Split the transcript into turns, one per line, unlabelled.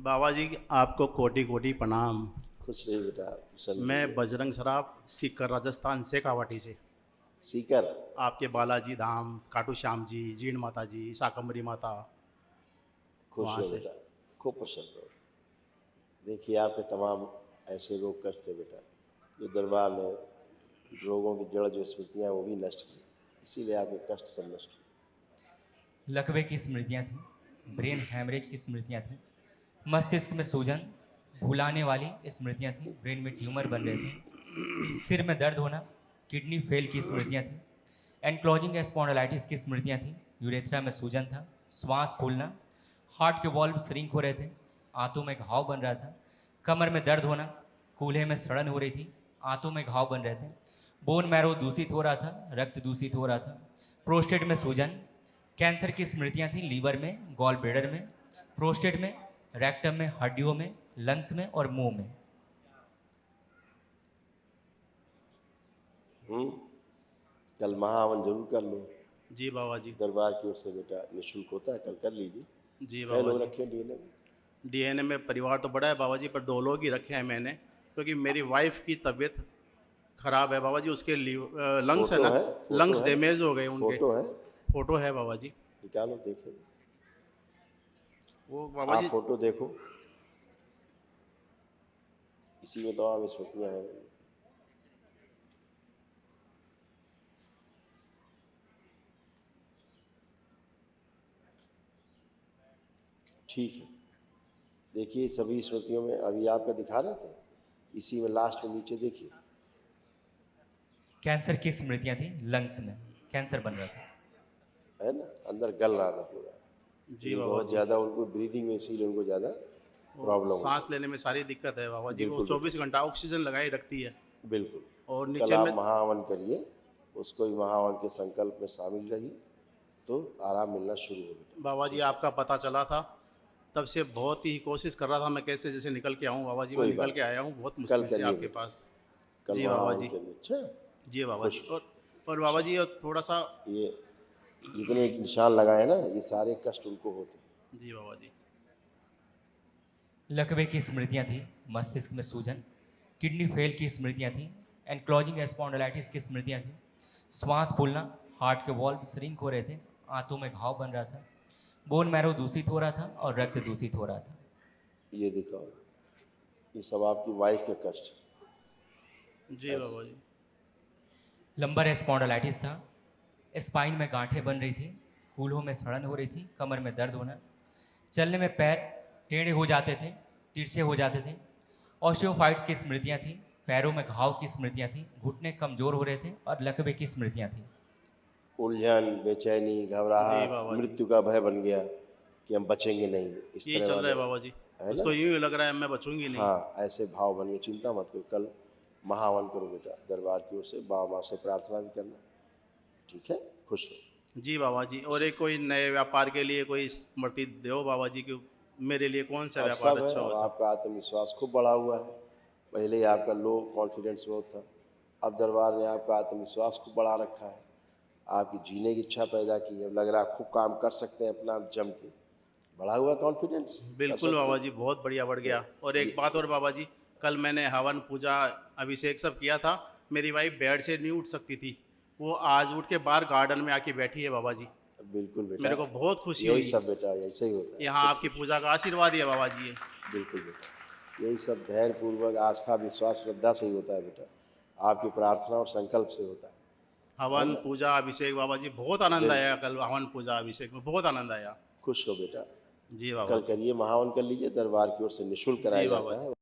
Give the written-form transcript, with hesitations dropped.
बाबा जी आपको कोटि कोटि प्रणाम।
खुश रहिए बेटा, प्रसन्न
मैं
रहिए।
बजरंग सराफ सीकर राजस्थान से कावटी से
सीकर।
आपके बालाजी धाम, खाटू श्याम जी, जीण माता जी, शाकंभरी माता,
खुश
वहाँ
रहो
से।
बेटा, खूब प्रसन्न रहो। देखिए आपके तमाम ऐसे रोग कष्ट थे बेटा, जो दरबार ने रोगों की जड़ जो स्मृतियाँ हैं वो भी नष्ट की, इसीलिए आपके कष्ट सब नष्ट हुए।
लकवे की स्मृतियाँ थीं, ब्रेन हैमरेज की स्मृतियाँ थीं, मस्तिष्क में सूजन, भुलाने वाली स्मृतियाँ थीं, ब्रेन में ट्यूमर बन रहे थे, सिर में दर्द होना, किडनी फेल की स्मृतियाँ थीं, एनक्लोजिंग स्पॉन्डिलाइटिस की स्मृतियाँ थीं, यूरेथ्रा में सूजन था, श्वास फूलना, हार्ट के वॉल्व श्रिंक हो रहे थे, आंतों में घाव बन रहा था, कमर में दर्द होना, कूल्हे में सड़न हो रही थी, आंतों में घाव बन रहे थे, बोन मैरो दूषित हो रहा था, रक्त दूषित हो रहा था, प्रोस्टेट में सूजन, कैंसर की स्मृतियाँ थीं लीवर में, गॉल ब्लैडर में, प्रोस्टेट में, रेक्टम में, हड्डियों में, लंग्स में और मुंह में।
कल महाहवन जरूर कर लो,
जी बाबा जी।
दरबार की ओर से बेटा, निःशुल्क होता है, कल कर लीजिए।
जी
कई
बाबा
लोग
जी।
रखे डीएनए में।
डीएनए में परिवार तो बड़ा है बाबा जी, पर 2 लोग ही रखे हैं मैंने, क्योंकि मेरी वाइफ की तबीयत खराब है बाबा जी। उसके लंग्स है
फोटो
ना,
है, फोटो
लंग्स
है,
डैमेज हो गए उनके।
फोटो है,
फोटो है बाबा जी।
निकालो देखें।
वो बाबा
आप
जी।
फोटो देखो, इसी में तमाम स्मृतियाँ हैं। ठीक है, देखिए सभी स्मृतियों में अभी आपका दिखा रहे थे, इसी में लास्ट में नीचे देखिए।
कैंसर की स्मृतियाँ थीं, लंग्स में कैंसर बन रहा था।
है ना, अंदर गल रहा था पूरा।
जी
ये
बाबा
बहुत
जी।
ज़्यादा उनको ब्रीदिंग में, इसीलिए उनको ज़्यादा
वो
प्रॉब्लम
सांस
होती
लेने में सारी दिक्कत है बाबा
है।
जी। वो
बिल्कुल
24
बिल्कुल
घंटा ऑक्सीजन लगाई रखती है।
बिल्कुल।
और
कल
नीचे
आप
में
महाहवन करिए, उसको भी महाहवन के संकल्प में शामिल करिए, तो आराम मिलना शुरू हो बेटा।
बाबा जी
ठीक है,
आपका पता चला था, तब से बहुत ही कोशिश कर रहा था मैं कैसे जैसे निकल के आऊँ बाबा जी। मैं
कोई
निकल
बात
के आया हूँ बहुत
नहीं, कल
मुश्किल से
करिए
आपके
बेटा,
पास।
कल
जी बाबा
महाहवन
जी।
करिए। अच्छा,
जी बाबा जी।
खुश।
और बाबा जी और थोड़ा सा।
ये जितने निशान लगाए हैं ना, ये सारे कष्ट उनको होते हैं।
जी बाबा जी।
लकवे की स्मृतियाँ थीं, मस्तिष्क में सूजन, किडनी फेल की स्मृतियाँ थीं, एनक्लोजिंग स्पॉन्डिलाइटिस की स्मृतियाँ थीं, श्वास फूलना, हार्ट के वॉल्व श्रिंक हो रहे थे, आंतों में घाव बन रहा था, बोन मैरो दूषित हो रहा था और रक्त दूषित हो रहा था।
ये दिखाओ, ये सब आपकी वाइफ के कष्ट
जी
ऐसे।
बाबा जी।
लंबर स्पॉन्डिलाइटिस था, स्पाइन में गांठें बन रही थी, कूल्हों में सड़न हो रही थी, कमर में दर्द होना, चलने में पैर टेढ़े हो जाते थे, तिरछे हो जाते थे, ऑस्टियोफाइट्स की स्मृतियाँ थीं, पैरों में घाव की स्मृतियाँ थीं, घुटने कमजोर हो रहे थे और लकवे की स्मृतियाँ थीं।
उलझन, बेचैनी,
जी
घबराहट,
बाबा जी।
मृत्यु का भय बन गया कि हम बचेंगे नहीं, इस
यही
तरह
चल रहा
वाले,
है बाबा जी।
है ना।
उसको यूं ही लग रहा है मैं बचूंगी नहीं।
हाँ, ऐसे भाव बन गए। चिंता मत करो, कल महाहवन करो बेटा, दरबार की ओर से बाबा माँ से प्रार्थना भी करना। ठीक है, खुश रहो।
जी बाबा जी। और एक कोई नए व्यापार के लिए कोई स्मृति दो बाबा जी कि मेरे लिए कौन सा
अब
व्यापार
सब है,
अच्छा
अब
हो सब।
आपका आत्मविश्वास खूब बढ़ा हुआ है। पहले ही आपका लो कॉन्फिडेंस बहुत था, अब दरबार ने आपका आत्मविश्वास खूब बढ़ा रखा है, आपकी जीने की इच्छा पैदा की है। लग रहा है खूब काम कर सकते हैं अपना जम के, बढ़ा हुआ कॉन्फिडेंस, कर
बिल्कुल
सकते
बाबा
हैं।
जी, बहुत बढ़िया बढ़
तो
गया। और एक बात
ये
और बाबा जी, कल मैंने हवन पूजा अभिषेक सब किया था। मेरी वाइफ बेड से नहीं उठ सकती थी, वो आज उठ के बाहर गार्डन में आके बैठी है बाबा जी।
बिल्कुल बेटा,
मेरे को बहुत खुशी
यही
हुई।
सब बेटा, ऐसे ही होता है।
यहाँ आपकी पूजा का आशीर्वाद ही है बाबा जी ये।
बिल्कुल बेटा, यही सब धैर्य पूर्वक आस्था विश्वास श्रद्धा से ही होता है बेटा, आपकी प्रार्थना और संकल्प से होता है
हवन
ना।
पूजा अभिषेक बाबा जी बहुत आनंद आया।
बिल्कुल,
कल हवन पूजा अभिषेक में बहुत आनंद आया।
खुश हो बेटा,
जी बाबा
कल
जी।
करिए, महावन कर लीजिए, दरबार की ओर से निःशुल्क कराया
जी बाबा
जाता
जी।
है।